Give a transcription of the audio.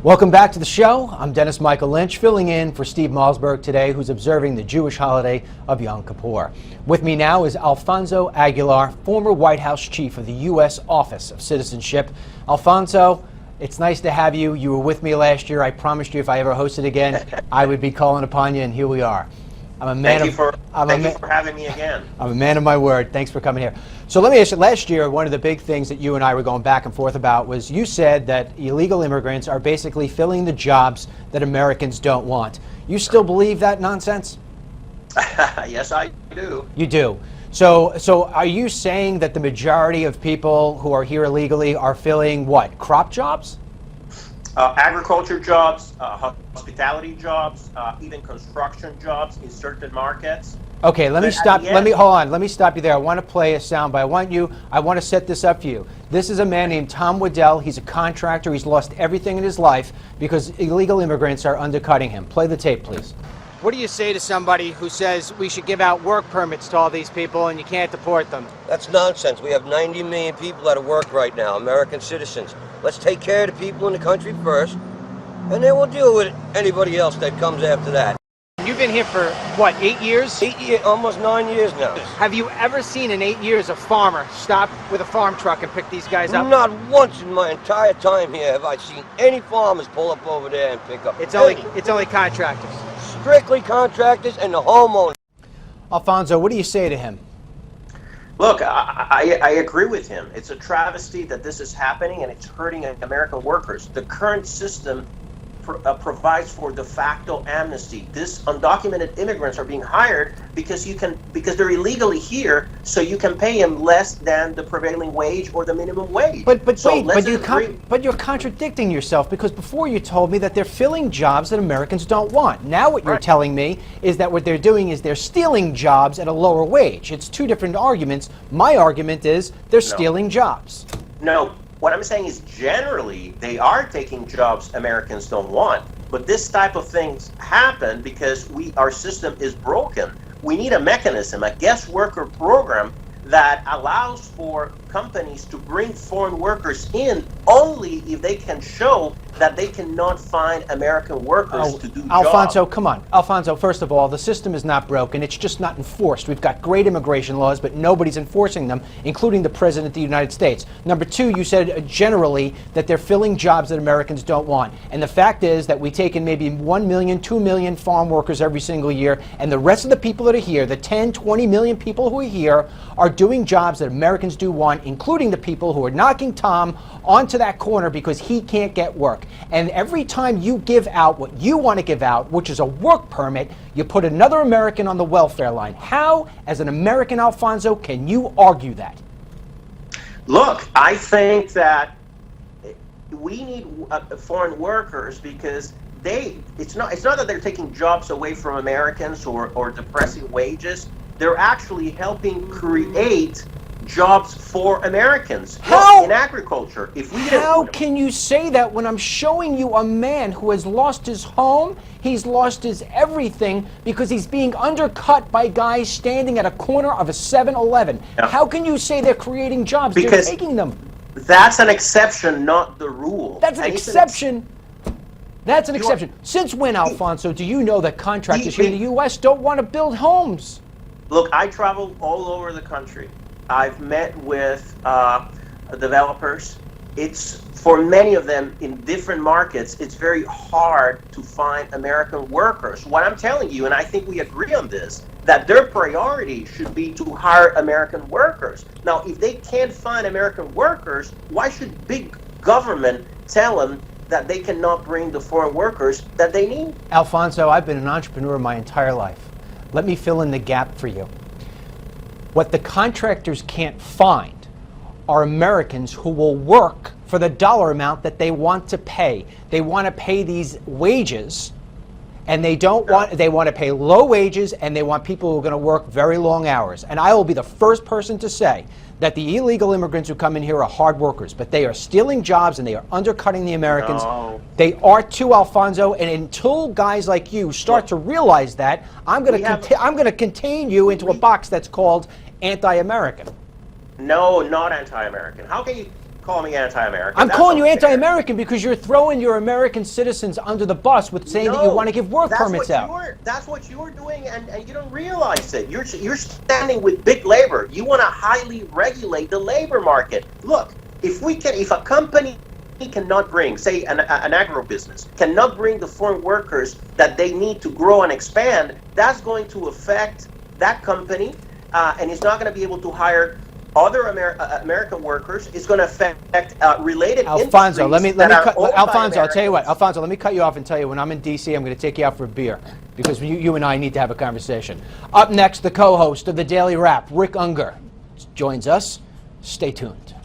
Welcome back to the show. I'm Dennis Michael Lynch, filling in for Steve Malzberg today, who's observing the Jewish holiday of Yom Kippur. With me now is Alfonso Aguilar, former White House chief of the U.S. Office of Citizenship. Alfonso, it's nice to have you. You were with me last year. I promised you if I ever hosted again, I would be calling upon you, and here we are. Thank you for having me again. I'm a man of my word. Thanks for coming here. So let me ask you, last year, one of the big things that you and I were going back and forth about was you said that illegal immigrants are basically filling the jobs that Americans don't want. You still believe that nonsense? Yes, I do. You do. So are you saying that the majority of people who are here illegally are filling what? Crop jobs? Agriculture jobs, hospitality jobs, even construction jobs in certain markets. Okay, let me stop. Hold on. Let me stop you there. I want to play a soundbite. I want to set this up for you. This is a man named Tom Waddell. He's a contractor. He's lost everything in his life because illegal immigrants are undercutting him. Play the tape, please. What do you say to somebody who says we should give out work permits to all these people and you can't deport them? That's nonsense. We have 90 million people out of work right now, American citizens. Let's take care of the people in the country first, and then we'll deal with anybody else that comes after that. You've been here for, what, 8 years? 8 years, almost 9 years now. Have you ever seen in 8 years a farmer stop with a farm truck and pick these guys up? Not once in my entire time here have I seen any farmers pull up over there and pick up. It's only contractors. Strictly contractors and the homeowners. Alfonso, what do you say to him? Look, I agree with him. It's a travesty that this is happening, and it's hurting American workers. The current system provides for de facto amnesty. These undocumented immigrants are being hired because they're illegally here, so you can pay them less than the prevailing wage or the minimum wage. But you're contradicting yourself, because before you told me that they're filling jobs that Americans don't want. Now what you're telling me is that what they're doing is they're stealing jobs at a lower wage. It's two different arguments. My argument is they're stealing jobs. No. What I'm saying is generally they are taking jobs Americans don't want, but this type of things happen because our system is broken. We need a mechanism, a guest worker program that allows for companies to bring foreign workers in only if they can show that they cannot find American workers to do Alfonso, jobs. come on. Alfonso, first of all, the system is not broken. It's just not enforced. We've got great immigration laws, but nobody's enforcing them, including the President of the United States. Number two, you said generally that they're filling jobs that Americans don't want. And the fact is that we take in maybe 1 million, 2 million farm workers every single year, and the rest of the people that are here, the 10, 20 million people who are here, are doing jobs that Americans do want, including the people who are knocking Tom onto that corner because he can't get work. And every time you give out what you want to give out, which is a work permit, you put another American on the welfare line. How, as an American, Alfonso, can you argue that? Look, I think that we need foreign workers because it's not that they're taking jobs away from Americans or depressing wages. They're actually helping create jobs for Americans. How? In agriculture. How can you say that when I'm showing you a man who has lost his home, he's lost his everything because he's being undercut by guys standing at a corner of a 7-Eleven? Yeah. How can you say they're creating jobs? Because they're taking them. That's an exception, not the rule. That's an exception. That's an exception. Since when, Alfonso, do you know that contractors here in the U.S. don't want to build homes? Look, I travel all over the country. I've met with developers. For many of them in different markets, it's very hard to find American workers. What I'm telling you, and I think we agree on this, that their priority should be to hire American workers. Now, if they can't find American workers, why should big government tell them that they cannot bring the foreign workers that they need? Alfonso, I've been an entrepreneur my entire life. Let me fill in the gap for you. What the contractors can't find are Americans who will work for the dollar amount that they want to pay. They want to pay these wages, and they want to pay low wages, and they want people who are going to work very long hours. And I will be the first person to say that the illegal immigrants who come in here are hard workers, but they are stealing jobs and they are undercutting the Americans. No. They are too, Alfonso, and until guys like you start to realize that, I'm going to contain you into a box that's called anti-American. No, not anti-American. How can you? call me anti-American. I'm That's calling you unfair. anti-American because you're throwing your American citizens under the bus with saying that you want to give work permits out. That's what you're doing, and you don't realize it. You're standing with big labor. You want to highly regulate the labor market. Look, if a company cannot bring, say, an agribusiness, cannot bring the foreign workers that they need to grow and expand, that's going to affect that company, and it's not going to be able to hire other American workers. It's going to affect related Alfonso, industries Alfonso, I'll tell you what. Alfonso, let me cut you off and tell you when I'm in D.C., I'm going to take you out for a beer because you and I need to have a conversation. Up next, the co-host of the Daily Wrap, Rick Unger, joins us. Stay tuned.